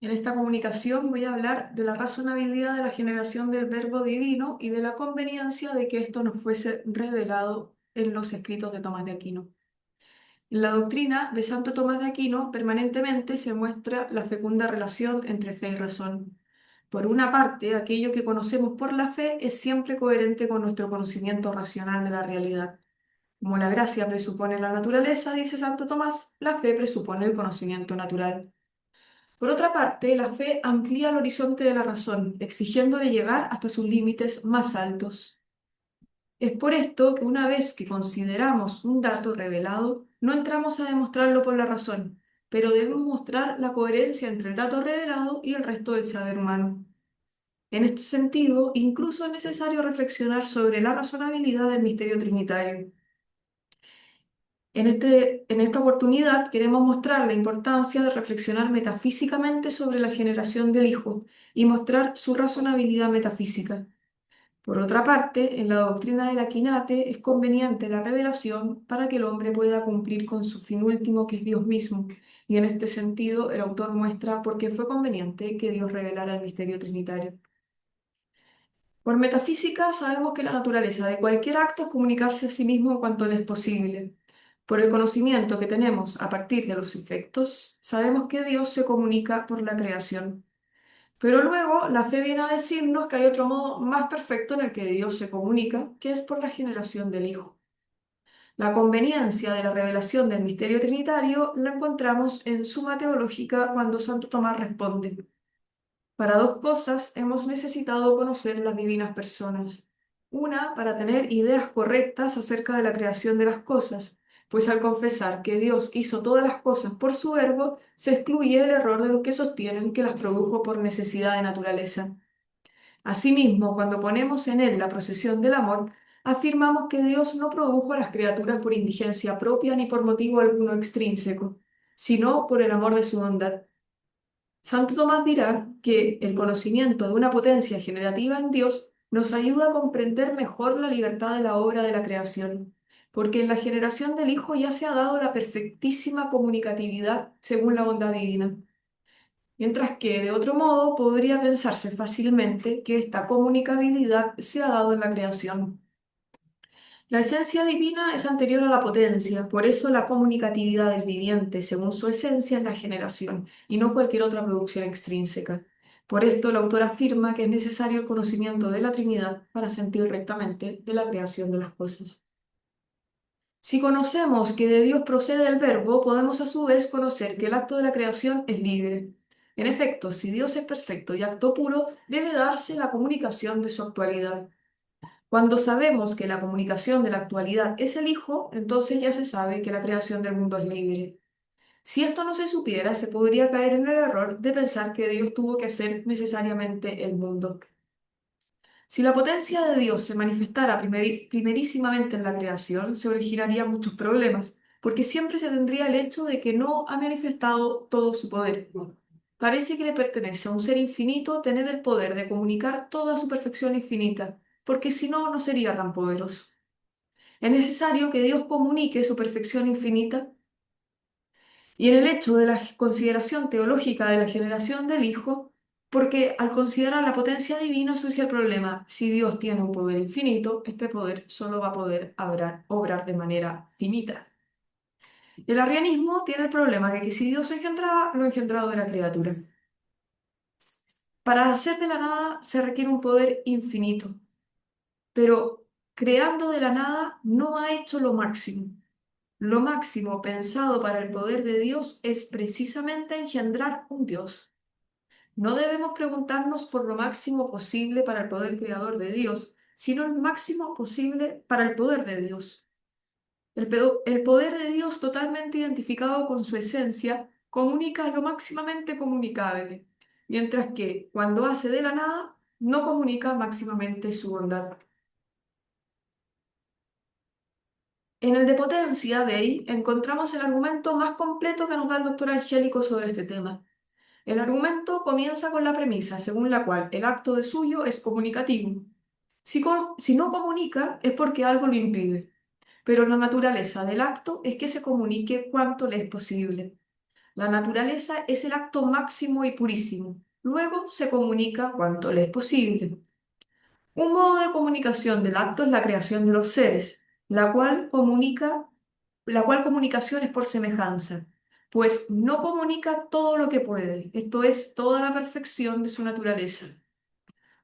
En esta comunicación voy a hablar de la razonabilidad de la generación del Verbo divino y de la conveniencia de que esto nos fuese revelado en los escritos de Tomás de Aquino. En la doctrina de Santo Tomás de Aquino permanentemente se muestra la fecunda relación entre fe y razón. Por una parte, aquello que conocemos por la fe es siempre coherente con nuestro conocimiento racional de la realidad. Como la gracia presupone la naturaleza, dice Santo Tomás, la fe presupone el conocimiento natural. Por otra parte, la fe amplía el horizonte de la razón, exigiéndole llegar hasta sus límites más altos. Es por esto que una vez que consideramos un dato revelado, no entramos a demostrarlo por la razón, pero debemos mostrar la coherencia entre el dato revelado y el resto del saber humano. En este sentido, incluso es necesario reflexionar sobre la razonabilidad del misterio trinitario. En esta oportunidad queremos mostrar la importancia de reflexionar metafísicamente sobre la generación del Hijo y mostrar su razonabilidad metafísica. Por otra parte, en la doctrina del Aquinate es conveniente la revelación para que el hombre pueda cumplir con su fin último, que es Dios mismo, y en este sentido el autor muestra por qué fue conveniente que Dios revelara el misterio trinitario. Por metafísica sabemos que la naturaleza de cualquier acto es comunicarse a sí mismo cuanto le es posible. Por el conocimiento que tenemos a partir de los efectos, sabemos que Dios se comunica por la creación. Pero luego la fe viene a decirnos que hay otro modo más perfecto en el que Dios se comunica, que es por la generación del Hijo. La conveniencia de la revelación del misterio trinitario la encontramos en Suma Teológica cuando Santo Tomás responde: para dos cosas hemos necesitado conocer las divinas personas. Una, para tener ideas correctas acerca de la creación de las cosas, pues al confesar que Dios hizo todas las cosas por su verbo, se excluye el error de los que sostienen que las produjo por necesidad de naturaleza. Asimismo, cuando ponemos en él la procesión del amor, afirmamos que Dios no produjo a las criaturas por indigencia propia ni por motivo alguno extrínseco, sino por el amor de su bondad. Santo Tomás dirá que el conocimiento de una potencia generativa en Dios nos ayuda a comprender mejor la libertad de la obra de la creación, porque en la generación del Hijo ya se ha dado la perfectísima comunicatividad según la bondad divina, mientras que de otro modo podría pensarse fácilmente que esta comunicabilidad se ha dado en la creación. La esencia divina es anterior a la potencia, por eso la comunicatividad del viviente, según su esencia, es la generación, y no cualquier otra producción extrínseca. Por esto el autor afirma que es necesario el conocimiento de la Trinidad para sentir rectamente de la creación de las cosas. Si conocemos que de Dios procede el Verbo, podemos a su vez conocer que el acto de la creación es libre. En efecto, si Dios es perfecto y acto puro, debe darse la comunicación de su actualidad. Cuando sabemos que la comunicación de la actualidad es el Hijo, entonces ya se sabe que la creación del mundo es libre. Si esto no se supiera, se podría caer en el error de pensar que Dios tuvo que hacer necesariamente el mundo. Si la potencia de Dios se manifestara primerísimamente en la creación, se originarían muchos problemas, porque siempre se tendría el hecho de que no ha manifestado todo su poder. Parece que le pertenece a un ser infinito tener el poder de comunicar toda su perfección infinita, porque si no, no sería tan poderoso. Es necesario que Dios comunique su perfección infinita, y en el hecho de la consideración teológica de la generación del Hijo, porque al considerar la potencia divina surge el problema: si Dios tiene un poder infinito, este poder solo va a poder obrar de manera finita. El arrianismo tiene el problema de que si Dios engendraba, lo engendrado de la criatura. Para hacer de la nada se requiere un poder infinito, pero creando de la nada no ha hecho lo máximo. Lo máximo pensado para el poder de Dios es precisamente engendrar un Dios. No debemos preguntarnos por lo máximo posible para el poder creador de Dios, sino el máximo posible para el poder de Dios. El poder de Dios, totalmente identificado con su esencia, comunica lo máximamente comunicable, mientras que cuando hace de la nada, no comunica máximamente su bondad. En el de potencia, Dei, encontramos el argumento más completo que nos da el doctor Angélico sobre este tema. El argumento comienza con la premisa según la cual el acto de suyo es comunicativo. Si no comunica es porque algo lo impide, pero la naturaleza del acto es que se comunique cuanto le es posible. La naturaleza es el acto máximo y purísimo. Luego se comunica cuanto le es posible. Un modo de comunicación del acto es la creación de los seres, la cual comunicación es por semejanza, pues no comunica todo lo que puede, esto es, toda la perfección de su naturaleza.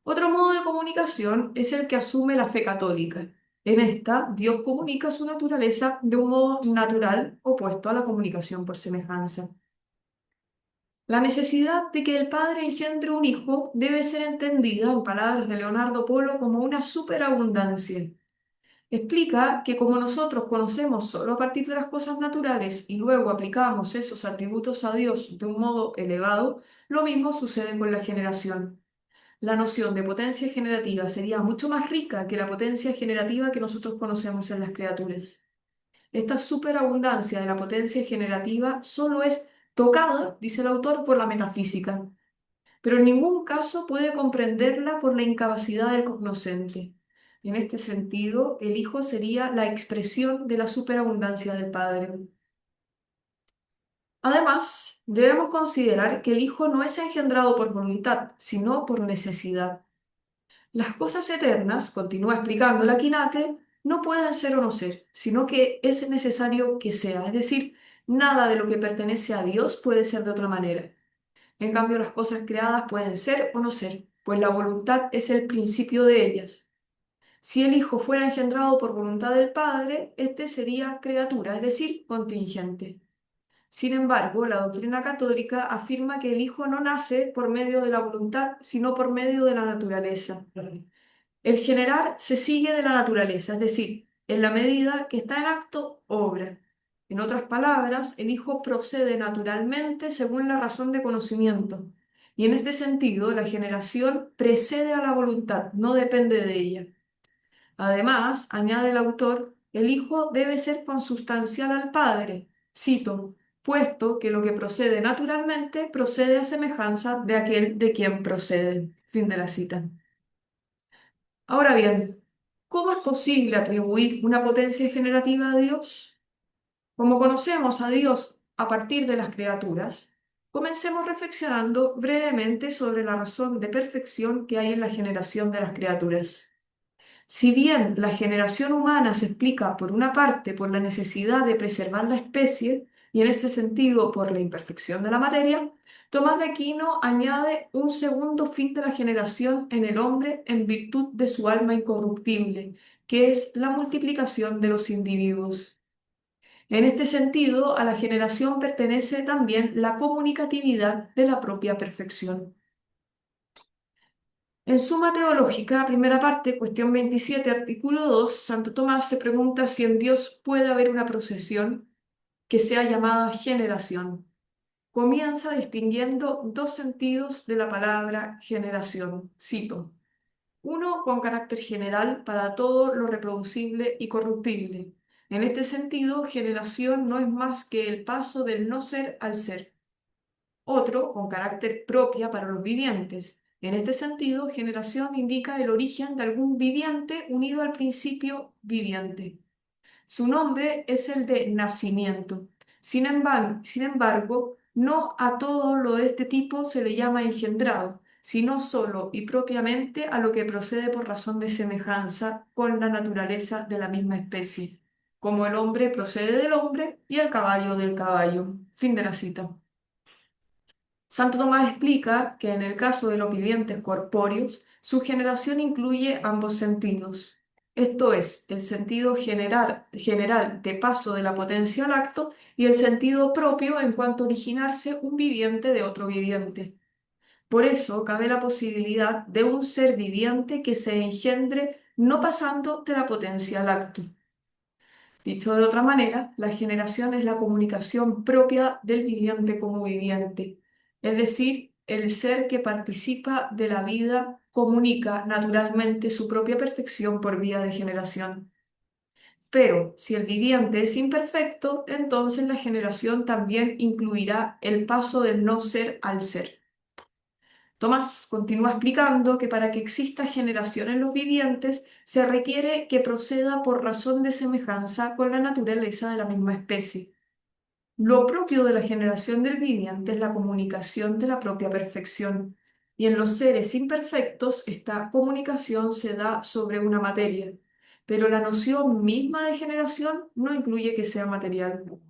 Otro modo de comunicación es el que asume la fe católica. En esta, Dios comunica su naturaleza de un modo natural opuesto a la comunicación por semejanza. La necesidad de que el padre engendre un hijo debe ser entendida, en palabras de Leonardo Polo, como una superabundancia. Explica que como nosotros conocemos solo a partir de las cosas naturales y luego aplicamos esos atributos a Dios de un modo elevado, lo mismo sucede con la generación. La noción de potencia generativa sería mucho más rica que la potencia generativa que nosotros conocemos en las criaturas. Esta superabundancia de la potencia generativa solo es tocada, dice el autor, por la metafísica, pero en ningún caso puede comprenderla por la incapacidad del cognoscente. En este sentido, el Hijo sería la expresión de la superabundancia del Padre. Además, debemos considerar que el Hijo no es engendrado por voluntad, sino por necesidad. Las cosas eternas, continúa explicando la Quinate, no pueden ser o no ser, sino que es necesario que sea, es decir, nada de lo que pertenece a Dios puede ser de otra manera. En cambio, las cosas creadas pueden ser o no ser, pues la voluntad es el principio de ellas. Si el Hijo fuera engendrado por voluntad del Padre, éste sería criatura, es decir, contingente. Sin embargo, la doctrina católica afirma que el Hijo no nace por medio de la voluntad, sino por medio de la naturaleza. El generar se sigue de la naturaleza, es decir, en la medida que está en acto, obra. En otras palabras, el Hijo procede naturalmente según la razón de conocimiento. Y en este sentido, la generación precede a la voluntad, no depende de ella. Además, añade el autor, el Hijo debe ser consubstancial al Padre, cito, puesto que lo que procede naturalmente procede a semejanza de aquel de quien procede. Fin de la cita. Ahora bien, ¿cómo es posible atribuir una potencia generativa a Dios? Como conocemos a Dios a partir de las criaturas, comencemos reflexionando brevemente sobre la razón de perfección que hay en la generación de las criaturas. Si bien la generación humana se explica por una parte por la necesidad de preservar la especie y en este sentido por la imperfección de la materia, Tomás de Aquino añade un segundo fin de la generación en el hombre en virtud de su alma incorruptible, que es la multiplicación de los individuos. En este sentido, a la generación pertenece también la comunicatividad de la propia perfección. En Suma Teológica, primera parte, cuestión 27, artículo 2, Santo Tomás se pregunta si en Dios puede haber una procesión que sea llamada generación. Comienza distinguiendo dos sentidos de la palabra generación. Cito. Uno con carácter general para todo lo reproducible y corruptible. En este sentido, generación no es más que el paso del no ser al ser. Otro con carácter propia para los vivientes. En este sentido, generación indica el origen de algún viviente unido al principio viviente. Su nombre es el de nacimiento. Sin embargo, no a todo lo de este tipo se le llama engendrado, sino solo y propiamente a lo que procede por razón de semejanza con la naturaleza de la misma especie, como el hombre procede del hombre y el caballo del caballo. Fin de la cita. Santo Tomás explica que en el caso de los vivientes corpóreos, su generación incluye ambos sentidos. Esto es, el sentido general de paso de la potencia al acto y el sentido propio en cuanto a originarse un viviente de otro viviente. Por eso cabe la posibilidad de un ser viviente que se engendre no pasando de la potencia al acto. Dicho de otra manera, la generación es la comunicación propia del viviente como viviente, es decir, el ser que participa de la vida comunica naturalmente su propia perfección por vía de generación. Pero si el viviente es imperfecto, entonces la generación también incluirá el paso del no ser al ser. Tomás continúa explicando que para que exista generación en los vivientes se requiere que proceda por razón de semejanza con la naturaleza de la misma especie. Lo propio de la generación del viviente es la comunicación de la propia perfección, y en los seres imperfectos esta comunicación se da sobre una materia, pero la noción misma de generación no incluye que sea material.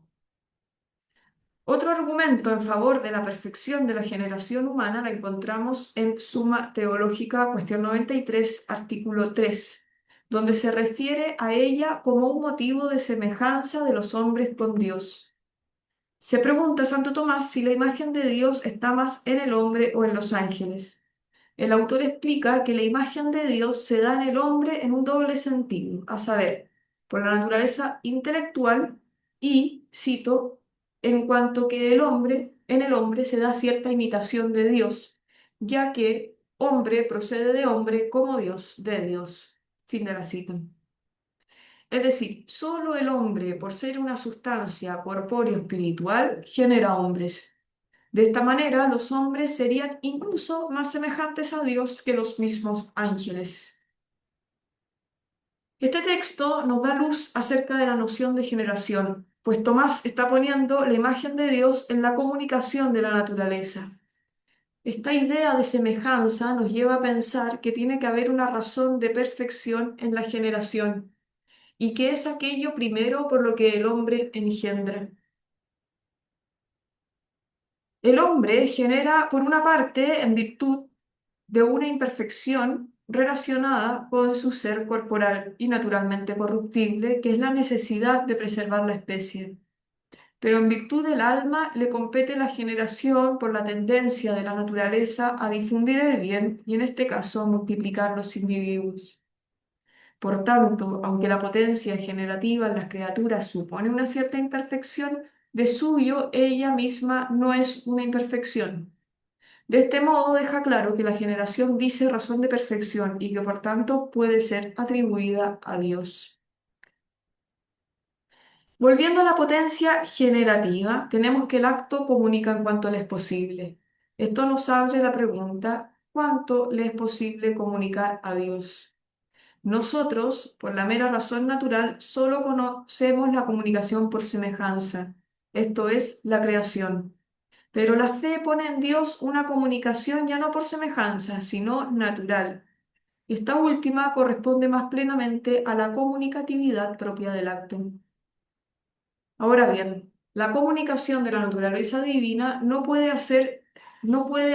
Otro argumento en favor de la perfección de la generación humana la encontramos en Suma Teológica, cuestión 93, artículo 3, donde se refiere a ella como un motivo de semejanza de los hombres con Dios. Se pregunta Santo Tomás si la imagen de Dios está más en el hombre o en los ángeles. El autor explica que la imagen de Dios se da en el hombre en un doble sentido, a saber, por la naturaleza intelectual y, cito, en cuanto que en el hombre se da cierta imitación de Dios, ya que hombre procede de hombre como Dios de Dios. Fin de la cita. Es decir, solo el hombre, por ser una sustancia corpóreo espiritual, genera hombres. De esta manera, los hombres serían incluso más semejantes a Dios que los mismos ángeles. Este texto nos da luz acerca de la noción de generación, pues Tomás está poniendo la imagen de Dios en la comunicación de la naturaleza. Esta idea de semejanza nos lleva a pensar que tiene que haber una razón de perfección en la generación y que es aquello primero por lo que el hombre engendra. El hombre genera, por una parte, en virtud de una imperfección relacionada con su ser corporal y naturalmente corruptible, que es la necesidad de preservar la especie. Pero en virtud del alma le compete la generación por la tendencia de la naturaleza a difundir el bien y en este caso a multiplicar los individuos. Por tanto, aunque la potencia generativa en las criaturas supone una cierta imperfección, de suyo ella misma no es una imperfección. De este modo deja claro que la generación dice razón de perfección y que por tanto puede ser atribuida a Dios. Volviendo a la potencia generativa, tenemos que el acto comunica en cuanto le es posible. Esto nos abre la pregunta, ¿cuánto le es posible comunicar a Dios? Nosotros, por la mera razón natural, solo conocemos la comunicación por semejanza, esto es, la creación. Pero la fe pone en Dios una comunicación ya no por semejanza, sino natural. Esta última corresponde más plenamente a la comunicatividad propia del acto. Ahora bien, la comunicación de la naturaleza divina no puede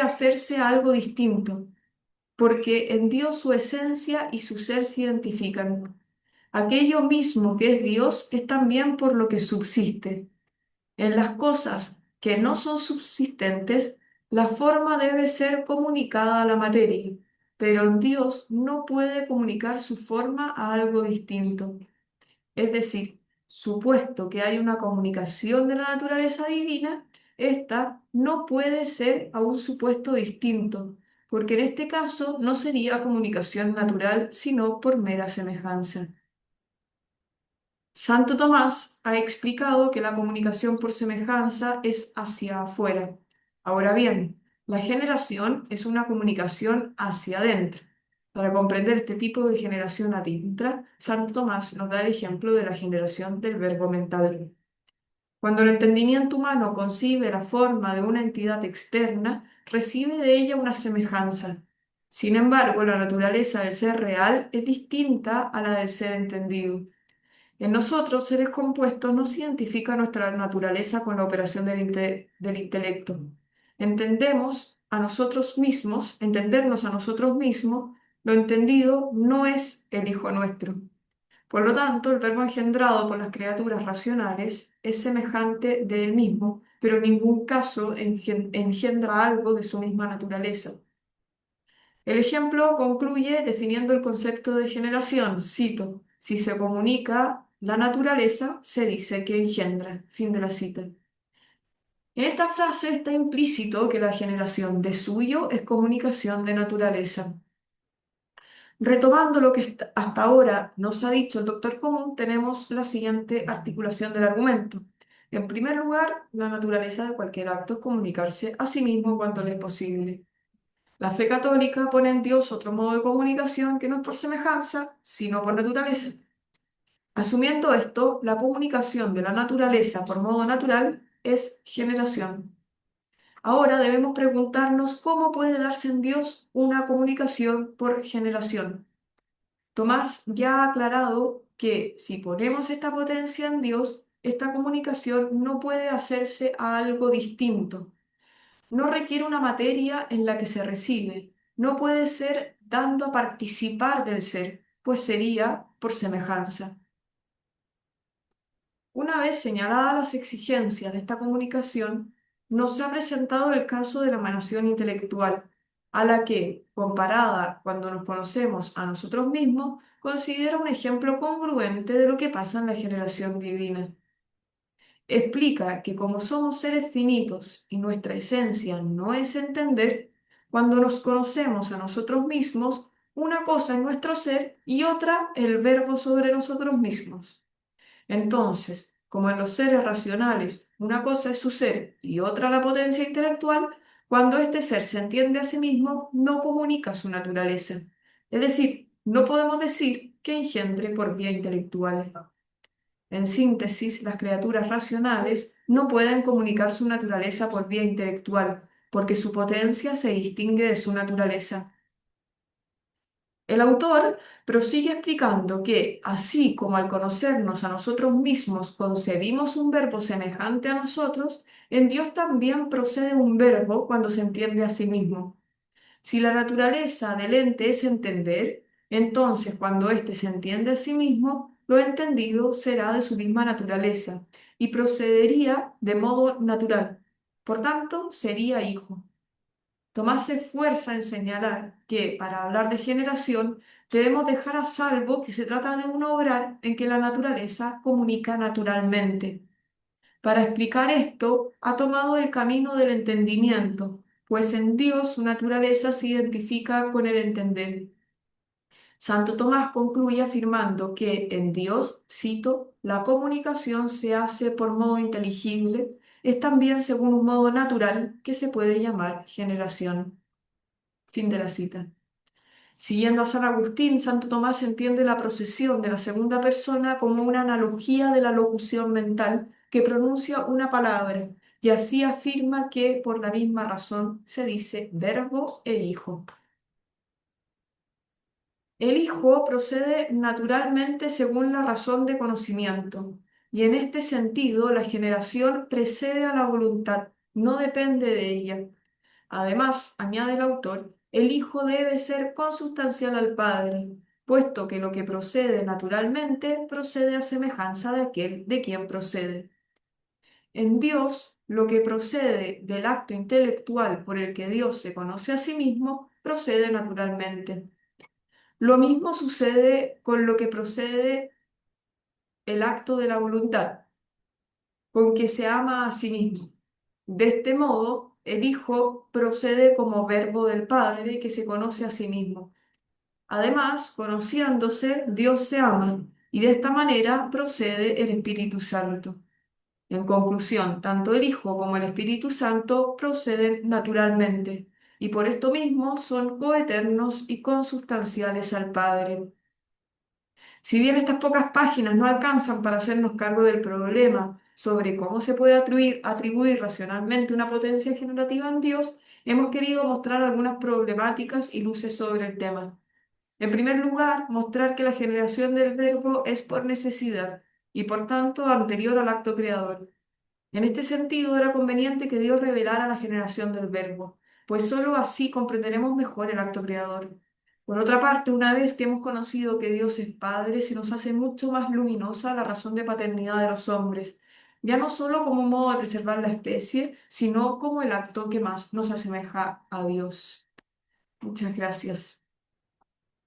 hacerse algo distinto, porque en Dios su esencia y su ser se identifican. Aquello mismo que es Dios es también por lo que subsiste. En las cosas que no son subsistentes, la forma debe ser comunicada a la materia, pero en Dios no puede comunicar su forma a algo distinto. Es decir, supuesto que hay una comunicación de la naturaleza divina, esta no puede ser a un supuesto distinto, porque en este caso no sería comunicación natural, sino por mera semejanza. Santo Tomás ha explicado que la comunicación por semejanza es hacia afuera. Ahora bien, la generación es una comunicación hacia adentro. Para comprender este tipo de generación adintra, Santo Tomás nos da el ejemplo de la generación del verbo mental. Cuando el entendimiento humano concibe la forma de una entidad externa, recibe de ella una semejanza. Sin embargo, la naturaleza del ser real es distinta a la del ser entendido. En nosotros, seres compuestos, no se identifica nuestra naturaleza con la operación del intelecto. Entendernos a nosotros mismos, lo entendido no es el hijo nuestro. Por lo tanto, el verbo engendrado por las criaturas racionales es semejante de él mismo, pero en ningún caso engendra algo de su misma naturaleza. El ejemplo concluye definiendo el concepto de generación. Cito, si se comunica la naturaleza, se dice que engendra. Fin de la cita. En esta frase está implícito que la generación de suyo es comunicación de naturaleza. Retomando lo que hasta ahora nos ha dicho el doctor común, tenemos la siguiente articulación del argumento. En primer lugar, la naturaleza de cualquier acto es comunicarse a sí mismo cuanto le es posible. La fe católica pone en Dios otro modo de comunicación que no es por semejanza, sino por naturaleza. Asumiendo esto, la comunicación de la naturaleza por modo natural es generación. Ahora debemos preguntarnos cómo puede darse en Dios una comunicación por generación. Tomás ya ha aclarado que si ponemos esta potencia en Dios, esta comunicación no puede hacerse a algo distinto. No requiere una materia en la que se recibe. No puede ser dando a participar del ser, pues sería por semejanza. Una vez señaladas las exigencias de esta comunicación, nos ha presentado el caso de la emanación intelectual, a la que, comparada cuando nos conocemos a nosotros mismos, considera un ejemplo congruente de lo que pasa en la generación divina. Explica que como somos seres finitos y nuestra esencia no es entender, cuando nos conocemos a nosotros mismos, una cosa es nuestro ser y otra el verbo sobre nosotros mismos. Entonces, como en los seres racionales, una cosa es su ser y otra la potencia intelectual, cuando este ser se entiende a sí mismo, no comunica su naturaleza. Es decir, no podemos decir que engendre por vía intelectual. En síntesis, las criaturas racionales no pueden comunicar su naturaleza por vía intelectual, porque su potencia se distingue de su naturaleza. El autor prosigue explicando que, así como al conocernos a nosotros mismos concebimos un verbo semejante a nosotros, en Dios también procede un verbo cuando se entiende a sí mismo. Si la naturaleza del ente es entender, entonces cuando éste se entiende a sí mismo, lo entendido será de su misma naturaleza y procedería de modo natural. Por tanto, sería hijo. Tomás se esfuerza en señalar que, para hablar de generación, debemos dejar a salvo que se trata de un obrar en que la naturaleza comunica naturalmente. Para explicar esto, ha tomado el camino del entendimiento, pues en Dios su naturaleza se identifica con el entender. Santo Tomás concluye afirmando que en Dios, cito, la comunicación se hace por modo inteligible, es también según un modo natural que se puede llamar generación. Fin de la cita. Siguiendo a San Agustín, Santo Tomás entiende la procesión de la segunda persona como una analogía de la locución mental que pronuncia una palabra, y así afirma que por la misma razón se dice verbo e hijo. El hijo procede naturalmente según la razón de conocimiento, y en este sentido la generación precede a la voluntad, no depende de ella. Además, añade el autor, el hijo debe ser consustancial al padre, puesto que lo que procede naturalmente procede a semejanza de aquel de quien procede. En Dios, lo que procede del acto intelectual por el que Dios se conoce a sí mismo, procede naturalmente. Lo mismo sucede con lo que procede el acto de la voluntad, con que se ama a sí mismo. De este modo, el Hijo procede como verbo del Padre que se conoce a sí mismo. Además, conociéndose, Dios se ama, y de esta manera procede el Espíritu Santo. En conclusión, tanto el Hijo como el Espíritu Santo proceden naturalmente, y por esto mismo son coeternos y consustanciales al Padre. Si bien estas pocas páginas no alcanzan para hacernos cargo del problema sobre cómo se puede atribuir racionalmente una potencia generativa en Dios, hemos querido mostrar algunas problemáticas y luces sobre el tema. En primer lugar, mostrar que la generación del verbo es por necesidad y por tanto anterior al acto creador. En este sentido, era conveniente que Dios revelara la generación del Verbo, pues sólo así comprenderemos mejor el acto creador. Por otra parte, una vez que hemos conocido que Dios es Padre, se nos hace mucho más luminosa la razón de paternidad de los hombres, ya no solo como un modo de preservar la especie, sino como el acto que más nos asemeja a Dios. Muchas gracias.